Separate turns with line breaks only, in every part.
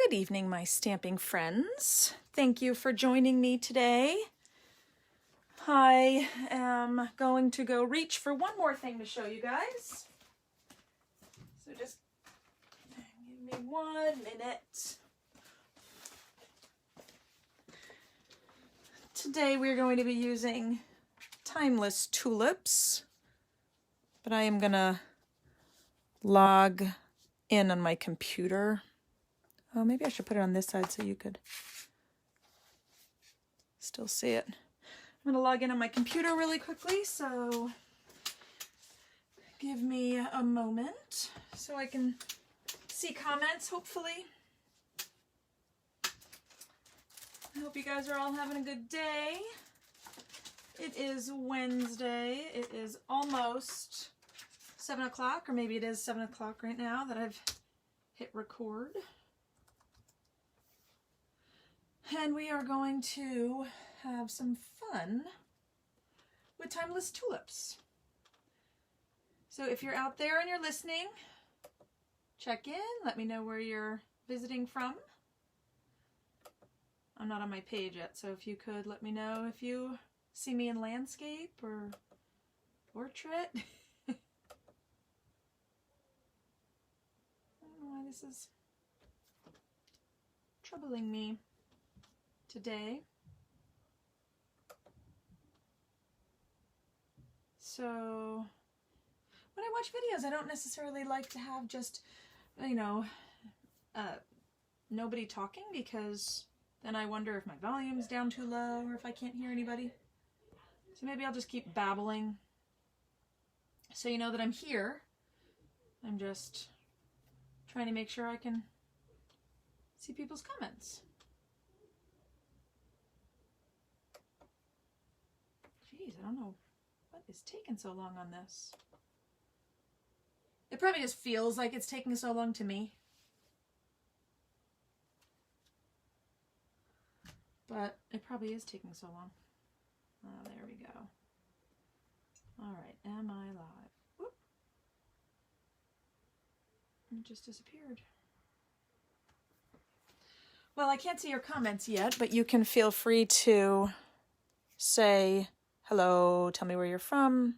Good evening, my stamping friends. Thank you for joining me today. I am going to go reach for one more thing to show you guys. So just give me 1 minute. Today we're going to be using Timeless Tulips, but I am gonna log in on my computer. Oh, maybe I should put it on this side so you could still see it. I'm gonna log in on my computer really quickly, so give me a moment so I can see comments, hopefully. I hope you guys are all having a good day. It is Wednesday. It is almost 7 o'clock, or maybe it is 7 o'clock right now that I've hit record. And we are going to have some fun with Timeless Tulips. So if you're out there and you're listening, check in, let me know where you're visiting from. I'm not on my page yet, so if you could let me know if you see me in landscape or portrait. I don't know why this is troubling me today. So when I watch videos, I don't necessarily like to have just, you know, nobody talking, because then I wonder if my volume's down too low or if I can't hear anybody. So maybe I'll just keep babbling so you know that I'm here. I'm just trying to make sure I can see people's comments. Jeez, I don't know what is taking so long on this. It probably just feels like it's taking so long to me. But it probably is taking so long. Oh, there we go. All right, am I live? Whoop. It just disappeared. Well, I can't see your comments yet, but you can feel free to say hello, tell me where you're from.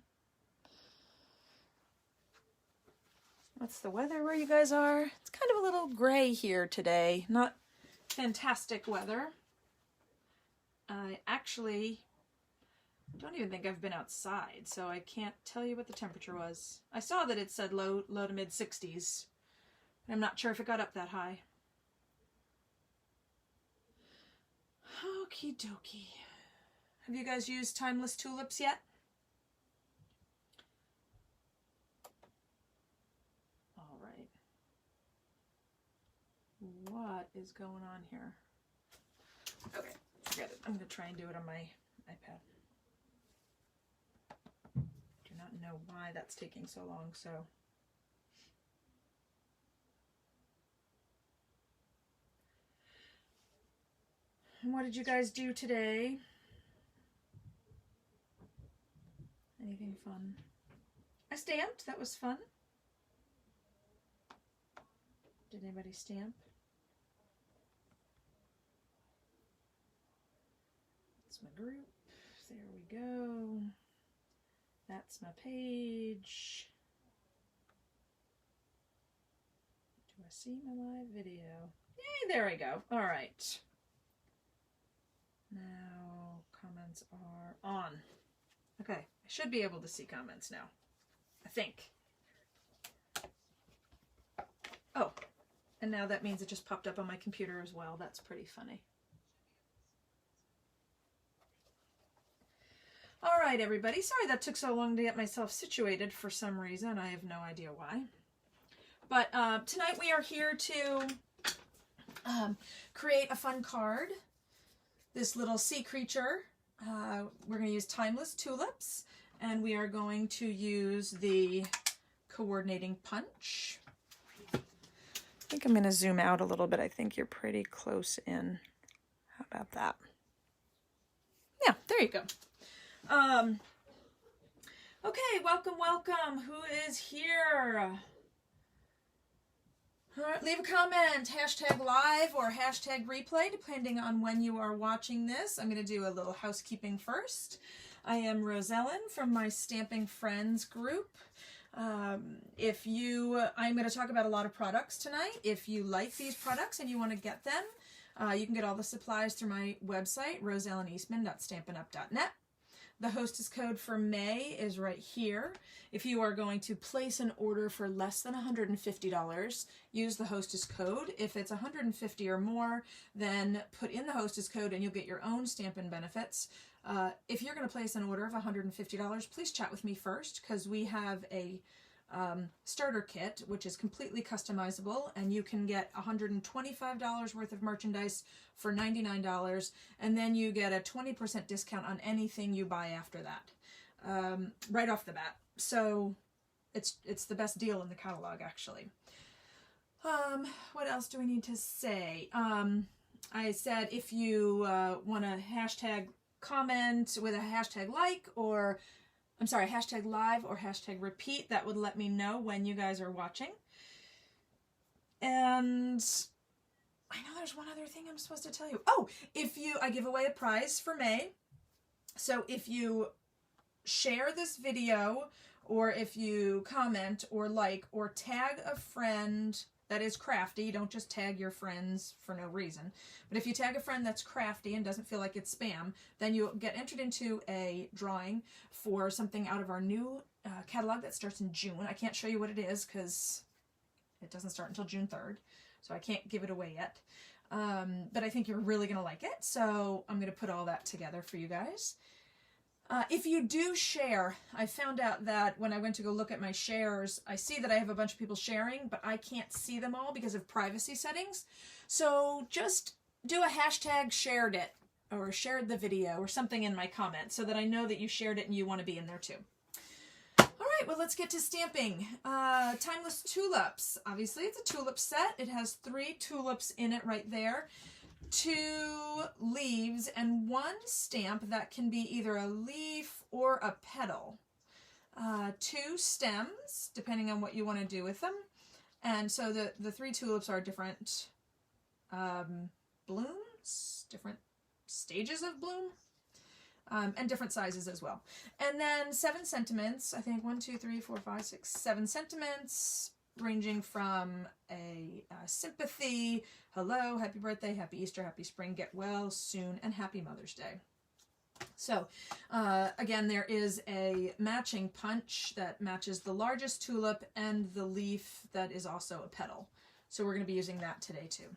What's the weather where you guys are? It's kind of a little gray here today. Not fantastic weather. I actually don't even think I've been outside, so I can't tell you what the temperature was. I saw that it said low to mid 60s. I'm not sure if it got up that high. Okie dokie. Have you guys used Timeless Tulips yet? All right. What is going on here? Okay, forget it. I'm going to try and do it on my iPad. Do not know why that's taking so long, so. And what did you guys do today? Anything fun? I stamped. That was fun. Did anybody stamp? That's my group. There we go. That's my page. Do I see my live video? Yay, there we go. All right. Now comments are on. Okay, I should be able to see comments now, I think. Oh, and now that means it just popped up on my computer as well. That's pretty funny. All right, everybody. Sorry that took so long to get myself situated for some reason. I have no idea why. But tonight we are here to create a fun card. This little sea creature. We're going to use Timeless Tulips, and we are going to use the coordinating punch. I think I'm going to zoom out a little bit. I think you're pretty close in. How about that? Yeah, there you go. Okay, welcome, welcome. Who is here? All right, leave a comment, hashtag live or hashtag replay, depending on when you are watching this. I'm going to do a little housekeeping first. I am Rosellen from my Stamping Friends group. I'm going to talk about a lot of products tonight. If you like these products and you want to get them, you can get all the supplies through my website, roselleneastman.stampinup.net. The hostess code for May is right here. If you are going to place an order for less than $150, use the hostess code. If it's $150 or more, then put in the hostess code and you'll get your own Stampin' benefits. If you're going to place an order of $150, please chat with me first, because we have a starter kit, which is completely customizable, and you can get $125 worth of merchandise for $99, and then you get a 20% discount on anything you buy after that, right off the bat. So it's the best deal in the catalog, actually. What else do we need to say? I said if you want to hashtag comment with a hashtag like, or I'm sorry, hashtag live or hashtag repeat, that would let me know when you guys are watching. And I know there's one other thing I'm supposed to tell you. Oh, I give away a prize for May. So if you share this video, or if you comment or like or tag a friend that is crafty, don't just tag your friends for no reason, but if you tag a friend that's crafty and doesn't feel like it's spam, then you'll get entered into a drawing for something out of our new catalog that starts in June. I can't show you what it is because it doesn't start until June 3rd, so I can't give it away yet. But I think you're really going to like it, so I'm going to put all that together for you guys. If you do share, I found out that when I went to go look at my shares, I see that I have a bunch of people sharing, but I can't see them all because of privacy settings. So just do a hashtag shared it, or shared the video, or something in my comments so that I know that you shared it and you want to be in there too. All right, well, let's get to stamping. Timeless Tulips. Obviously, it's a tulip set. It has 3 tulips in it right there. 2 leaves and 1 stamp that can be either a leaf or a petal. 2 stems, depending on what you want to do with them. And so the 3 tulips are different blooms, different stages of bloom, and different sizes as well. And then 7 sentiments, I think 1, 2, 3, 4, 5, 6, 7 sentiments, ranging from a sympathy, hello, happy birthday, happy Easter, happy spring, get well soon, and happy Mother's Day. So again, there is a matching punch that matches the largest tulip and the leaf that is also a petal. So we're going to be using that today too.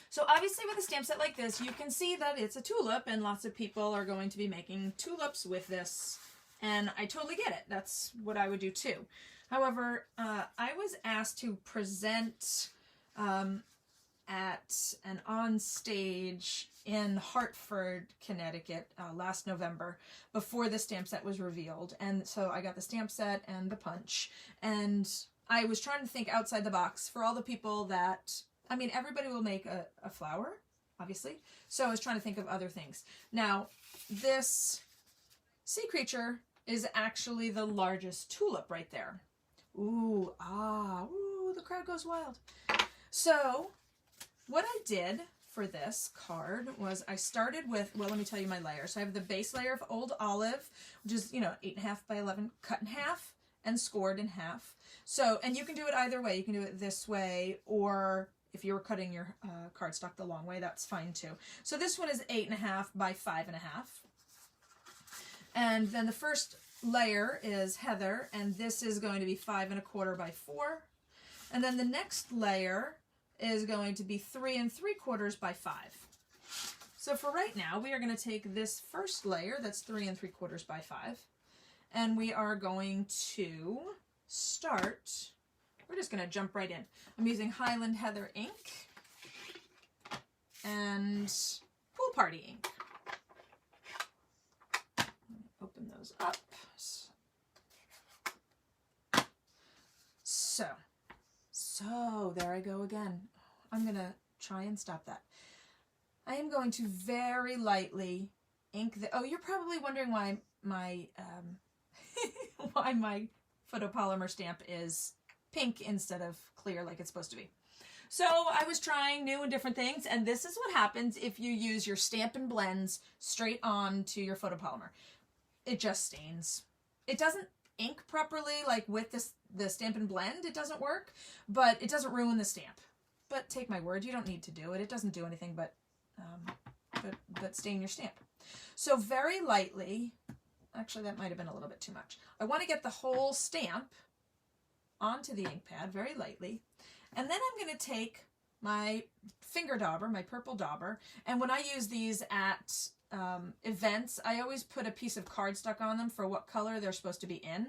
So obviously with a stamp set like this, you can see that it's a tulip, and lots of people are going to be making tulips with this, and I totally get it. That's what I would do too. However, I was asked to present at an on stage in Hartford, Connecticut last November, before the stamp set was revealed. And so I got the stamp set and the punch, and I was trying to think outside the box for all the people that, I mean, everybody will make a flower, obviously. So I was trying to think of other things. Now, this sea creature is actually the largest tulip right there. Ooh, ooh, the crowd goes wild. So what I did for this card was I started with, well, let me tell you my layer. So I have the base layer of Old Olive, which is, 8.5 by 11, cut in half and scored in half. So, and you can do it either way. You can do it this way, or if you were cutting your cardstock the long way, that's fine too. So this one is 8.5 by 5.5. And then the first layer is Heather, and this is going to be 5.25 by 4. And then the next layer is going to be 3.75 by 5. So for right now, we are going to take this first layer that's 3.75 by 5, and we are going to start, we're just going to jump right in. I'm using Highland Heather ink and Pool Party ink. Open those up. So there I go again. I'm going to try and stop that. I am going to very lightly ink the, oh, you're probably wondering why my why my photopolymer stamp is pink instead of clear like it's supposed to be. So I was trying new and different things, and this is what happens if you use your Stampin' Blends straight on to your photopolymer. It just stains. It doesn't ink properly, like with the Stampin' Blend, it doesn't work, but it doesn't ruin the stamp. But take my word, you don't need to do it. It doesn't do anything but stain your stamp. So very lightly, actually that might have been a little bit too much. I want to get the whole stamp onto the ink pad very lightly. And then I'm going to take my finger dauber, my purple dauber, and when I use these at events, I always put a piece of cardstock on them for what color they're supposed to be in.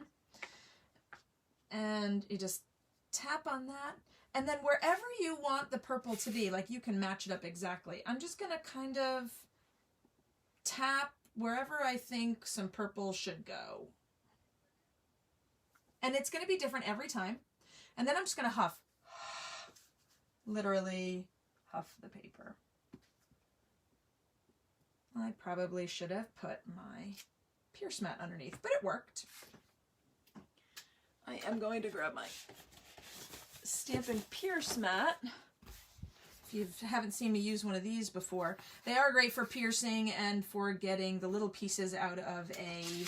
And you just tap on that. And then wherever you want the purple to be, like you can match it up exactly. I'm just going to kind of tap wherever I think some purple should go. And it's going to be different every time. And then I'm just going to huff. Literally huff the paper. I probably should have put my Pierce mat underneath, but it worked. I am going to grab my Stampin' Pierce mat. If you haven't seen me use one of these before, they are great for piercing and for getting the little pieces out of a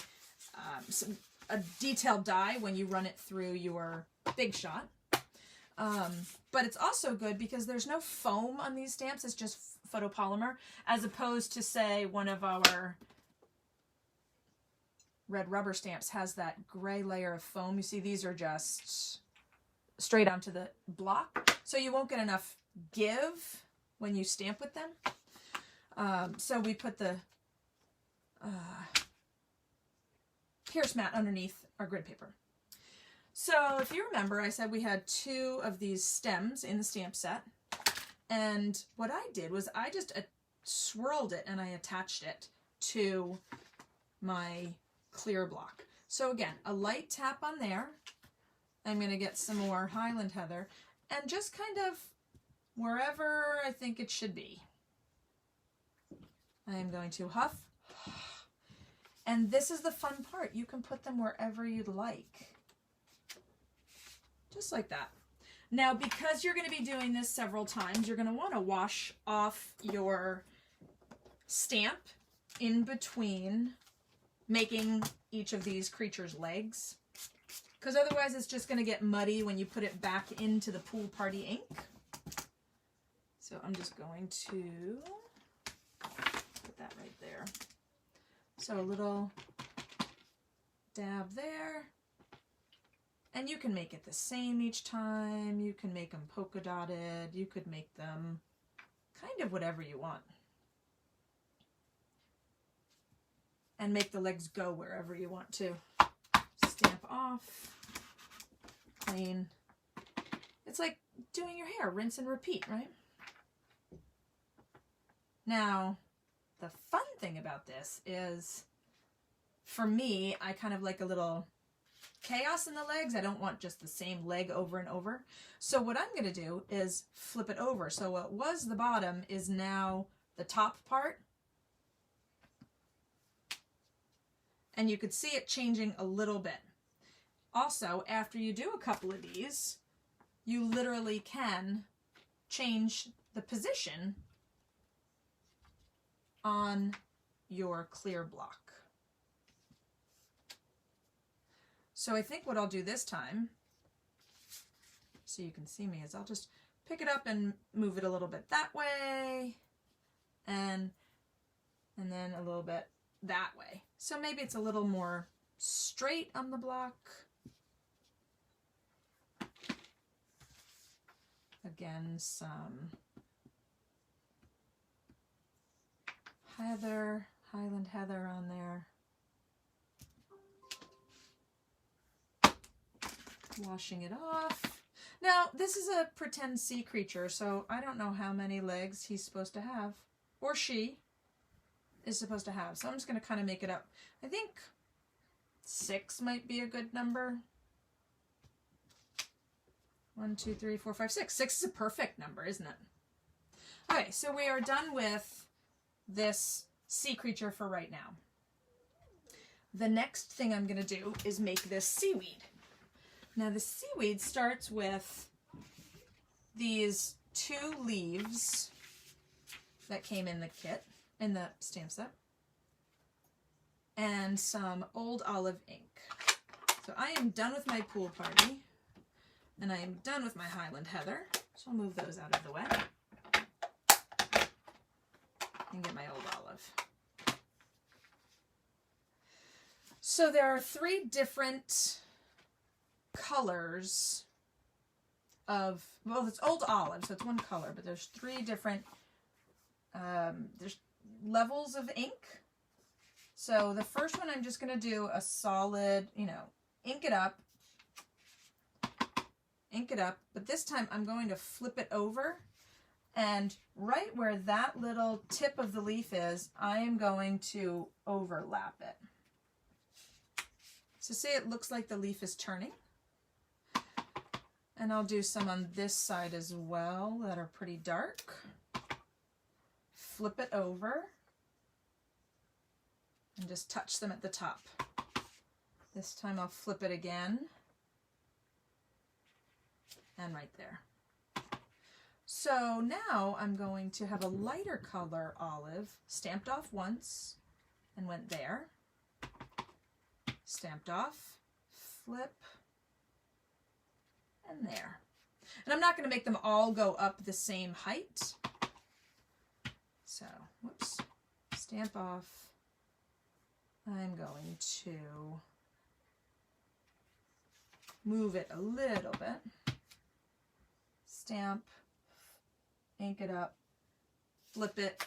detailed die when you run it through your Big Shot. But it's also good because there's no foam on these stamps. It's just photopolymer, as opposed to, say, one of our red rubber stamps has that gray layer of foam. You see, these are just straight onto the block, so you won't get enough give when you stamp with them. So we put the Pierce mat underneath our grid paper. So if you remember, I said we had 2 of these stems in the stamp set. And what I did was I just swirled it and I attached it to my clear block. So again, a light tap on there. I'm going to get some more Highland Heather and just kind of wherever I think it should be. I am going to huff. And this is the fun part. You can put them wherever you'd like. Just like that. Now, because you're going to be doing this several times, you're going to want to wash off your stamp in between making each of these creatures' legs. Because otherwise it's just going to get muddy when you put it back into the pool party ink. So I'm just going to put that right there. So a little dab there. And you can make it the same each time. You can make them polka dotted. You could make them kind of whatever you want. And make the legs go wherever you want to. Stamp off. Clean. It's like doing your hair. Rinse and repeat, right? Now, the fun thing about this is, for me, I kind of like a little chaos in the legs. I don't want just the same leg over and over. So what I'm going to do is flip it over. So what was the bottom is now the top part. And you could see it changing a little bit. Also, after you do a couple of these, you literally can change the position on your clear block. So I think what I'll do this time, so you can see me, is I'll just pick it up and move it a little bit that way, and then a little bit that way. So maybe it's a little more straight on the block. Again, some Highland Heather on there. Washing it off. Now, this is a pretend sea creature, so I don't know how many legs he's supposed to have, or she is supposed to have. So I'm just going to kind of make it up. I think 6 might be a good number. 1, 2, 3, 4, 5, 6. 6 is a perfect number, isn't it? Okay, so we are done with this sea creature for right now. The next thing I'm going to do is make this seaweed. Now the seaweed starts with these 2 leaves that came in the kit, in the stamp set, and some old olive ink. So I am done with my pool party, and I am done with my Highland Heather, so I'll move those out of the way and get my old olive. So there are 3 different colors of, well, it's old olive, so it's 1 color, but there's 3 different there's levels of ink. So the first one, I'm just going to do a solid, you know, ink it up, but this time I'm going to flip it over, and right where that little tip of the leaf is, I am going to overlap it. So see, it looks like the leaf is turning. And I'll do some on this side as well that are pretty dark. Flip it over and just touch them at the top. This time I'll flip it again and right there. So now I'm going to have a lighter color olive stamped off once and went there, stamped off, flip, and there. And I'm not going to make them all go up the same height. So, whoops, stamp off. I'm going to move it a little bit. Stamp, ink it up, flip it,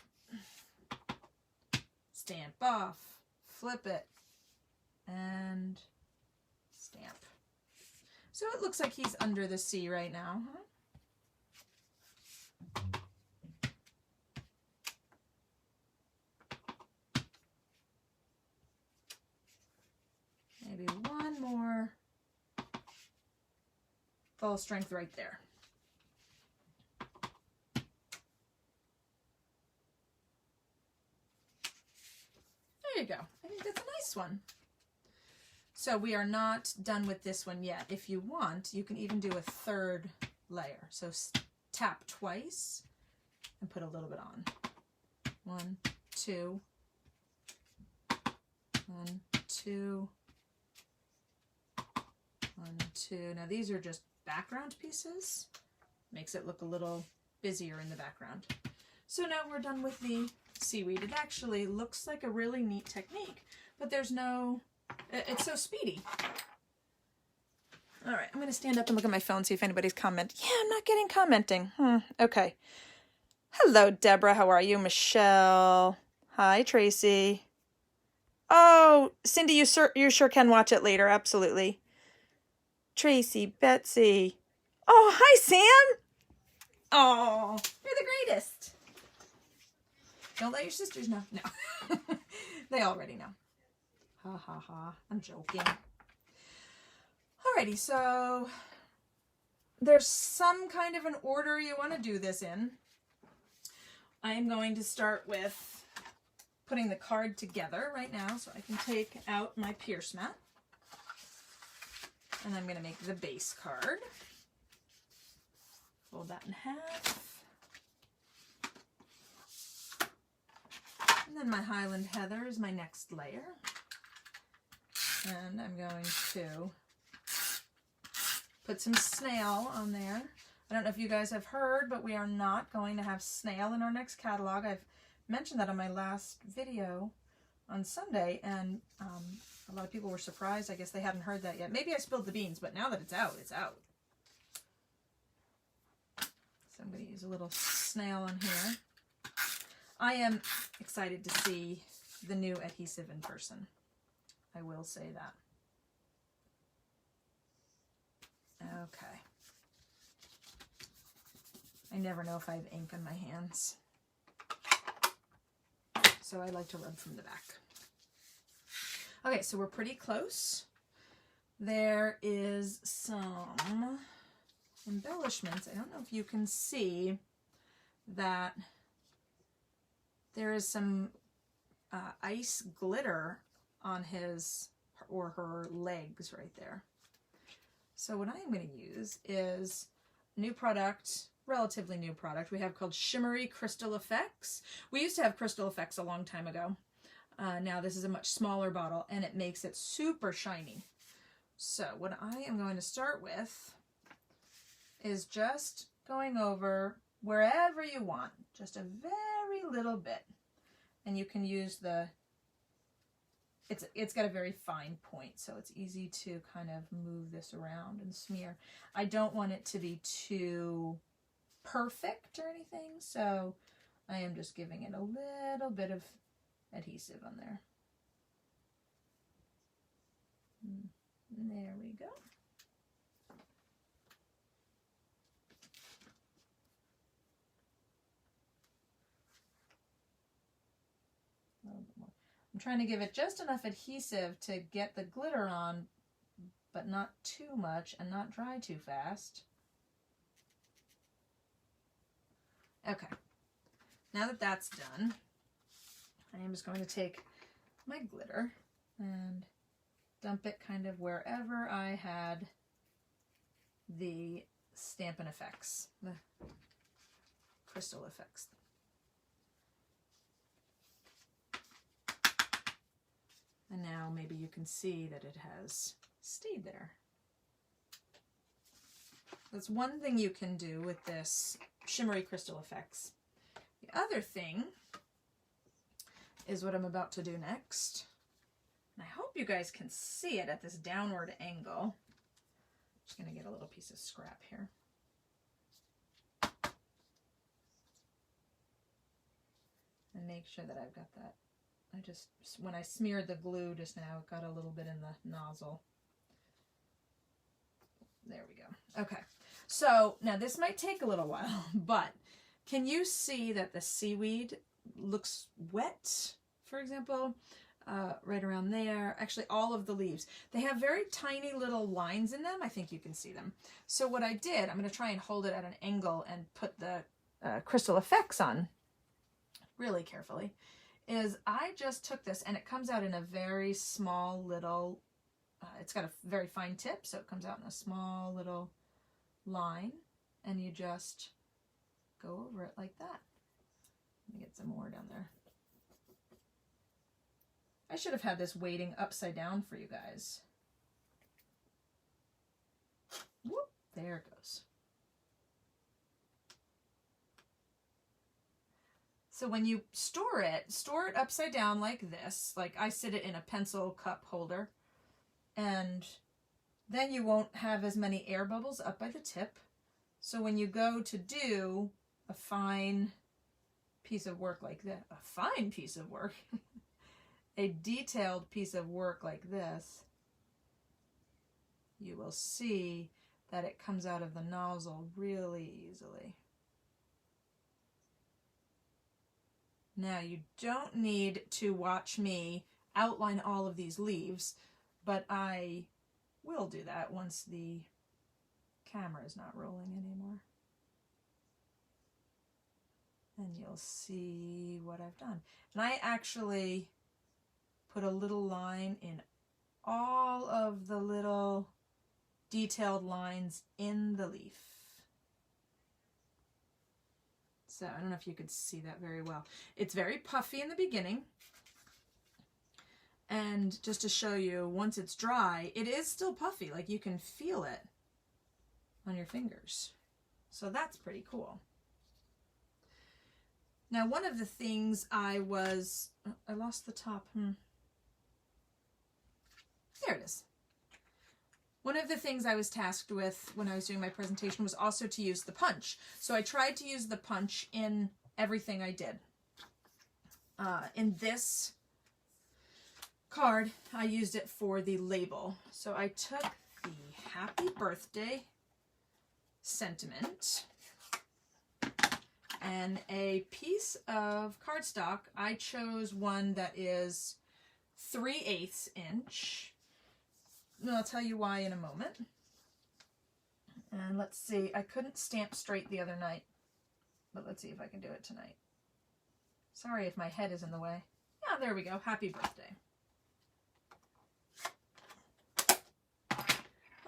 stamp off, flip it, and stamp. So it looks like he's under the sea right now, huh? Maybe 1 more full strength right there. There you go. I think that's a nice one. So we are not done with this one yet. If you want, you can even do a 3rd layer. So tap twice and put a little bit on. 1, 2, 1, 2, 1, 2. Now these are just background pieces. Makes it look a little busier in the background. So now we're done with the seaweed. It actually looks like a really neat technique, but there's no, it's so speedy. All right, I'm going to stand up and look at my phone, see if anybody's commenting. Yeah, I'm not getting commenting. Okay. Hello, Deborah. How are you? Michelle. Hi, Tracy. Oh, Cindy, you sure can watch it later. Absolutely. Tracy, Betsy. Oh, hi, Sam. Oh, you're the greatest. Don't let your sisters know. No. They already know. Ha ha ha. I'm joking. Alrighty, so there's some kind of an order you want to do this in. I'm going to start with putting the card together right now, so I can take out my pierce mat. And I'm going to make the base card. Fold that in half. And then my Highland Heather is my next layer. And I'm going to put some snail on there. I don't know if you guys have heard, but we are not going to have snail in our next catalog. I've mentioned that on my last video on Sunday, and a lot of people were surprised. I guess they hadn't heard that yet. Maybe I spilled the beans, but now that it's out, it's out. So I'm going to use a little snail on here. I am excited to see the new adhesive in person. I will say that. Okay. I never know if I have ink on my hands, so I like to rub from the back. Okay, so we're pretty close. There is some embellishments. I don't know if you can see that there is some ice glitter on his or her legs right there. So what I am going to use is new product, relatively new product we have called Shimmery Crystal Effects. We used to have Crystal Effects a long time ago. Now this is a much smaller bottle and it makes it super shiny. So what I am going to start with is just going over wherever you want, just a very little bit. And you can use the, it's got a very fine point, so it's easy to kind of move this around and smear. I don't want it to be too perfect or anything, so I am just giving it a little bit of adhesive on there. There we go. A little bit more. I'm trying to give it just enough adhesive to get the glitter on, but not too much and not dry too fast. Okay, now that that's done, I am just going to take my glitter and dump it kind of wherever I had the Stampin' Effects, the crystal effects. And now maybe you can see that it has stayed there. That's one thing you can do with this Shimmery Crystal Effects. The other thing is what I'm about to do next. And I hope you guys can see it at this downward angle. I'm just going to get a little piece of scrap here. And make sure that I've got that. When I smeared the glue just now, it got a little bit in the nozzle. There we go. Okay, so now this might take a little while, but can you see that the seaweed looks wet, for example? Right around there. Actually, all of the leaves. They have very tiny little lines in them. I think you can see them. So what I did, I'm going to try and hold it at an angle and put the crystal effects on really carefully, is I just took this, and it comes out in a very small little, it's got a very fine tip, so it comes out in a small little line, and you just go over it like that. Let me get some more down there. I should have had this waiting upside down for you guys. Whoop, there it goes. So when you store it upside down like this, like I sit it in a pencil cup holder, and then you won't have as many air bubbles up by the tip. So when you go to do a fine piece of work like this, a fine piece of work, a detailed piece of work like this, you will see that it comes out of the nozzle really easily. Now, you don't need to watch me outline all of these leaves, but I will do that once the camera is not rolling anymore. And you'll see what I've done. And I actually put a little line in all of the little detailed lines in the leaf. So I don't know if you could see that very well. It's very puffy in the beginning. And just to show you, once it's dry, it is still puffy. Like you can feel it on your fingers. So that's pretty cool. Now, one of the things I lost the top. There it is. One of the things I was tasked with when I was doing my presentation was also to use the punch. So I tried to use the punch in everything I did. In this card, I used it for the label. So I took the happy birthday sentiment and a piece of cardstock. I chose one that is 3/8 inch. And I'll tell you why in a moment. And let's see, I couldn't stamp straight the other night, but let's see if I can do it tonight. Sorry if my head is in the way. Yeah, there we go. Happy birthday.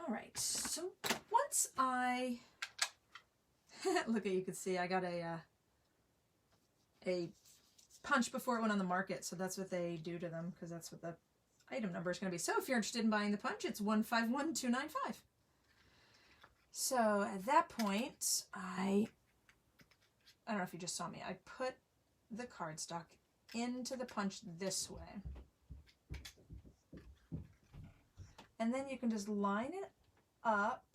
All right, so once I, look at, you can see I got a punch before it went on the market, so that's what they do to them, because that's what the item number is going to be. So if you're interested in buying the punch, it's 151295. So at that point, I don't know if you just saw me, I put the cardstock into the punch this way. And then you can just line it up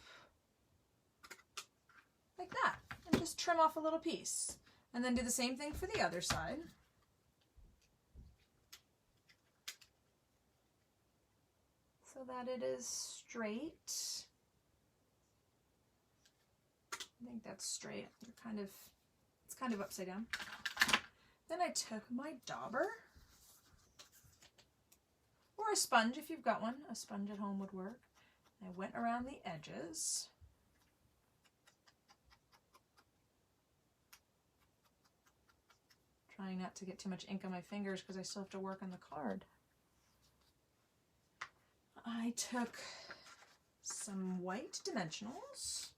like that and just trim off a little piece. And then do the same thing for the other side. So that it is straight. I think that's straight. You're kind of, it's kind of upside down. Then I took my dauber, or a sponge if you've got one. A sponge at home would work. I went around the edges. Trying not to get too much ink on my fingers because I still have to work on the card. I took some white dimensionals.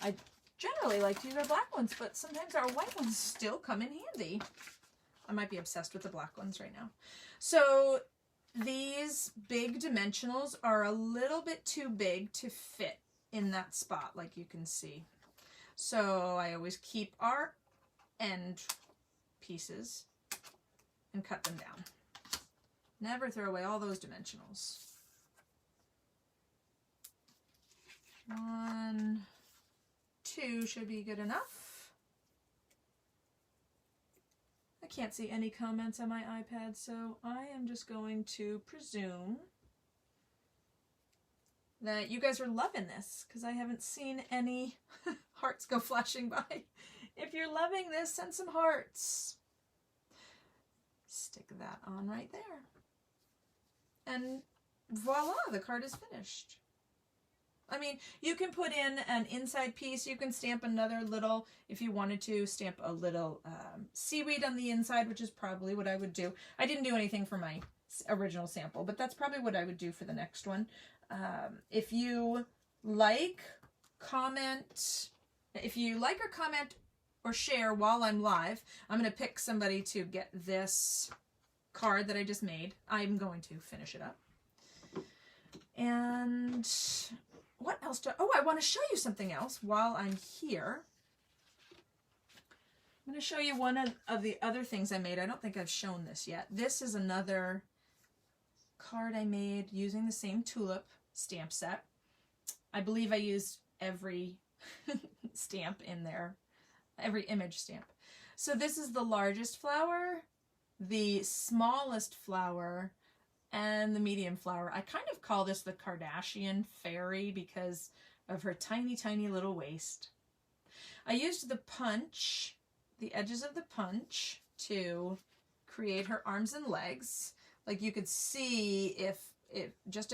I generally like to use our black ones, but sometimes our white ones still come in handy. I might be obsessed with the black ones right now. So these big dimensionals are a little bit too big to fit in that spot, like you can see. So I always keep our end pieces and cut them down. Never throw away all those dimensionals. 1, 2 should be good enough. I can't see any comments on my iPad, so I am just going to presume that you guys are loving this, because I haven't seen any hearts go flashing by. If you're loving this, send some hearts. Stick that on right there. And voila, the card is finished. I mean, you can put in an inside piece. You can stamp another little, if you wanted to, stamp a little seaweed on the inside, which is probably what I would do. I didn't do anything for my original sample, but that's probably what I would do for the next one. If you like, comment. If you like or comment or share while I'm live, I'm going to pick somebody to get this card that I just made. I'm going to finish it up. And what else oh, I want to show you something else while I'm here. I'm going to show you one of the other things I made. I don't think I've shown this yet. This is another card I made using the same tulip stamp set. I believe I used every stamp in there, every image stamp. So this is the largest flower, the smallest flower, and the medium flower. I kind of call this the Kardashian fairy because of her tiny, tiny little waist. I used the punch, the edges of the punch, to create her arms and legs. Like you could see if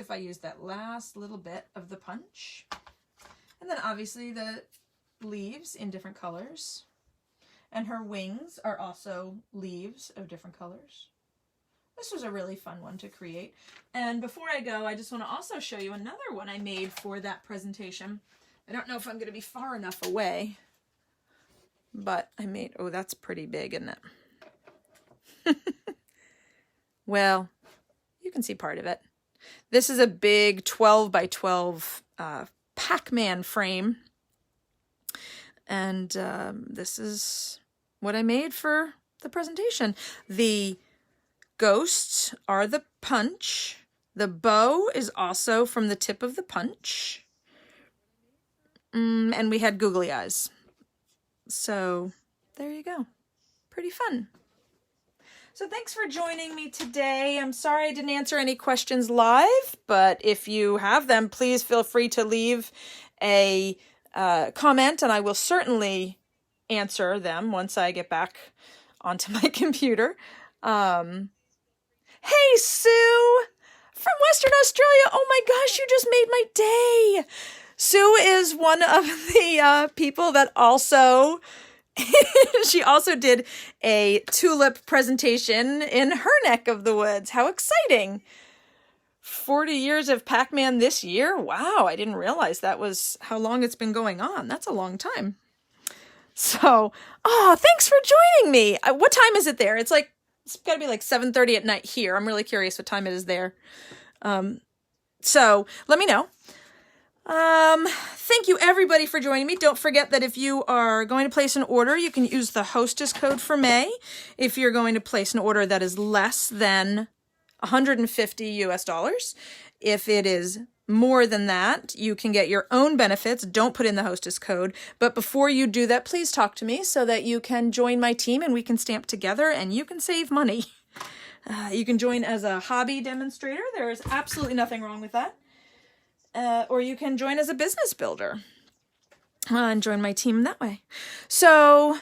I used that last little bit of the punch. And then obviously the leaves in different colors. And her wings are also leaves of different colors. This was a really fun one to create. And before I go, I just want to also show you another one I made for that presentation. I don't know if I'm going to be far enough away, but I made, oh, that's pretty big, isn't it? Well, you can see part of it. This is a big 12 by 12 Pacman frame. And this is what I made for the presentation. The ghosts are the punch. The bow is also from the tip of the punch. And we had googly eyes. So there you go. Pretty fun. So thanks for joining me today. I'm sorry I didn't answer any questions live, but if you have them, please feel free to leave a comment, and I will certainly answer them once I get back onto my computer. Hey, Sue from Western Australia. Oh my gosh, you just made my day. Sue is one of the people that also, she also did a tulip presentation in her neck of the woods. How exciting. 40 years of Pacman this year? Wow, I didn't realize that was how long it's been going on. That's a long time. So, oh, thanks for joining me. What time is it there? It's got to be like 7:30 at night here. I'm really curious what time it is there. So let me know. Thank you everybody for joining me. Don't forget that if you are going to place an order, you can use the hostess code for May. If you're going to place an order that is less than $150 US. If it is more than that, you can get your own benefits. Don't put in the hostess code. But before you do that, please talk to me so that you can join my team and we can stamp together and you can save money. You can join as a hobby demonstrator. There is absolutely nothing wrong with that. Or you can join as a business builder and join my team that way. So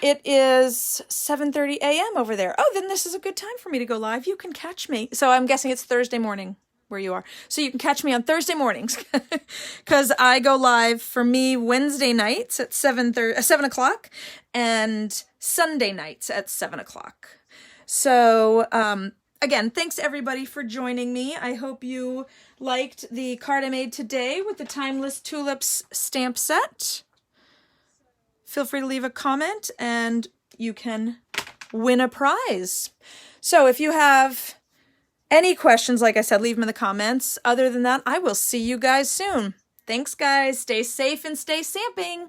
it is 7:30 a.m. over there. Oh, then this is a good time for me to go live. You can catch me. So I'm guessing it's Thursday morning where you are. So you can catch me on Thursday mornings because I go live for me Wednesday nights at 7 o'clock and Sunday nights at 7 o'clock. So again, thanks everybody for joining me. I hope you liked the card I made today with the Timeless Tulips stamp set. Feel free to leave a comment and you can win a prize. So if you have any questions, like I said, leave them in the comments. Other than that, I will see you guys soon. Thanks, guys. Stay safe and stay stamping.